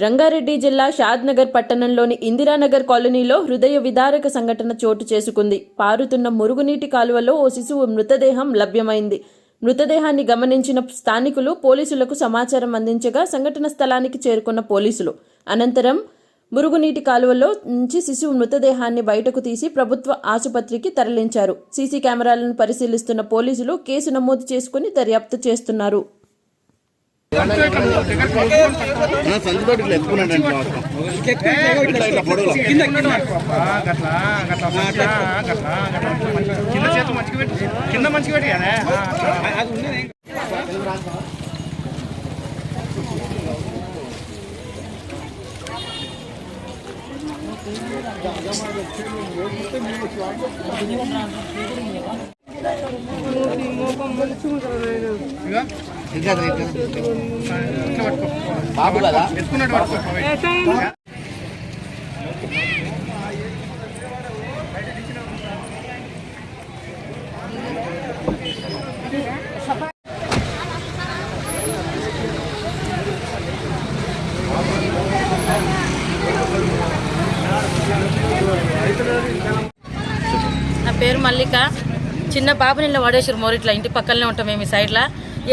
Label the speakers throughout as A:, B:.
A: రంగారెడ్డి జిల్లా షాద్నగర్ పట్టణంలోని ఇందిరానగర్ కాలనీలో హృదయ విదారక సంఘటన చోటు చేసుకుంది. పారుతున్న మురుగునీటి కాలువలో ఓ శిశువు మృతదేహం లభ్యమైంది. మృతదేహాన్ని గమనించిన స్థానికులు పోలీసులకు సమాచారం అందించగా సంఘటన స్థలానికి చేరుకున్న పోలీసులు అనంతరం మురుగునీటి కాలువలో నుంచి శిశువు మృతదేహాన్ని బయటకు తీసి ప్రభుత్వ ఆసుపత్రికి తరలించారు. సీసీ కెమెరాలను పరిశీలిస్తున్న పోలీసులు కేసు నమోదు చేసుకుని దర్యాప్తు చేస్తున్నారు.
B: బాబు కదా
C: నా పేరు మల్లిక. చిన్న బాబుని ఇలా వాడేసారు మోరిట్లా, ఇంటి పక్కనే ఉంటాం మేము ఈ సైడ్లో.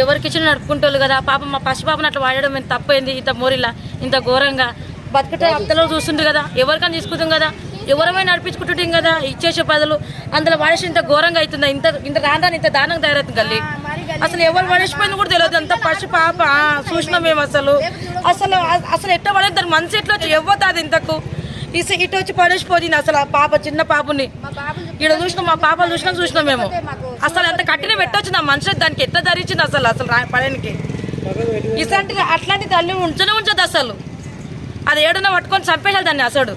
C: ఎవరికి ఇచ్చిన నడుపుకుంటారు కదా, పాపం మా పసిపాపని అట్లా వాడడం మేము తప్పైంది. ఇంత మోరిలా ఇంత ఘోరంగా బతుకట అత్తలో చూస్తుండే కదా, ఎవరికైనా తీసుకుంటాం కదా, ఎవరైనా నడిపించుకుంటుంటాం కదా, ఇచ్చేసే బదులు అందులో వాడేసి ఇంత ఘోరంగా అవుతుంది. ఇంత రాందాన్ని ఇంత దానంగా తయారవుతుంది గల్లి. అసలు ఎవరు పడేసిపోయింది కూడా తెలియదు. అంత పసి పాప చూసినాం మేము. అసలు అసలు అసలు ఎట్లా పడేది, దాని మనసు ఎట్లా వచ్చి ఇవ్వదు అది ఇంతకు ఇటు వచ్చి పడేసిపోతుంది. అసలు ఆ పాప చిన్న పాపని ఇక్కడ చూసినాం, మా పాప చూసినాం మేము. అసలు అంత కట్టిన పెట్టొచ్చు నా మనుషులు, దానికి ఎట్లా ధరించింది అసలు పడడానికి. అట్లాంటి తల్లి ఉంచదు అసలు. అది ఏడన్నా పట్టుకొని చంపేసాలి దాన్ని. అసలు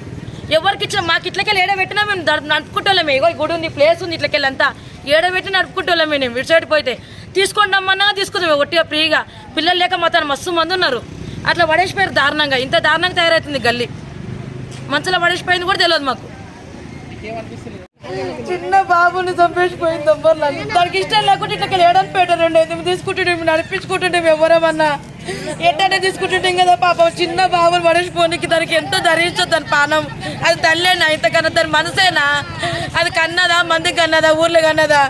C: ఎవరికి ఇచ్చిన మాకు ఇట్లకెళ్ళి ఏడబెట్టినా మేము నడుపుకుంటోళ్ళమే. ఇగో గుడి ఉంది, ప్లేస్ ఉంది, ఇట్లకెళ్ళి అంతా ఏడబెట్టి నడుపుకుంటోళ్ళమే. మేము ఇటు సైడ్ పోతే తీసుకొని రమ్మన్నా తీసుకుందాం ఒట్టిగా ఫ్రీగా. పిల్లలు లేక మొత్తం మస్తు మంది ఉన్నారు. అట్లా పడేసిపోయారు దారుణంగా. ఇంత దారుణంగా తయారవుతుంది గల్లీ. మంచులో పడేసిపోయింది కూడా తెలియదు మాకు. చిన్న బాబుని చంపేసిపోయింది. దానికి ఇష్టం లేకుంటే ఇట్లా ఏడని పెట్టారండి. తీసుకుంటుంటే నడిపించుకుంటుంటే ఎవరేమన్నా ఎట్టనే తీసుకుంటుంటాం కదా. పాపం చిన్న బాబుని పడేసిపోనికి దానికి ఎంతో ధరించదు దాని పానం. అది తల్లేనా ఇంతకన్నా, దాని మనసేనా? అది కన్నదా, మందికి కన్నదా, ఊర్లో కన్నదా?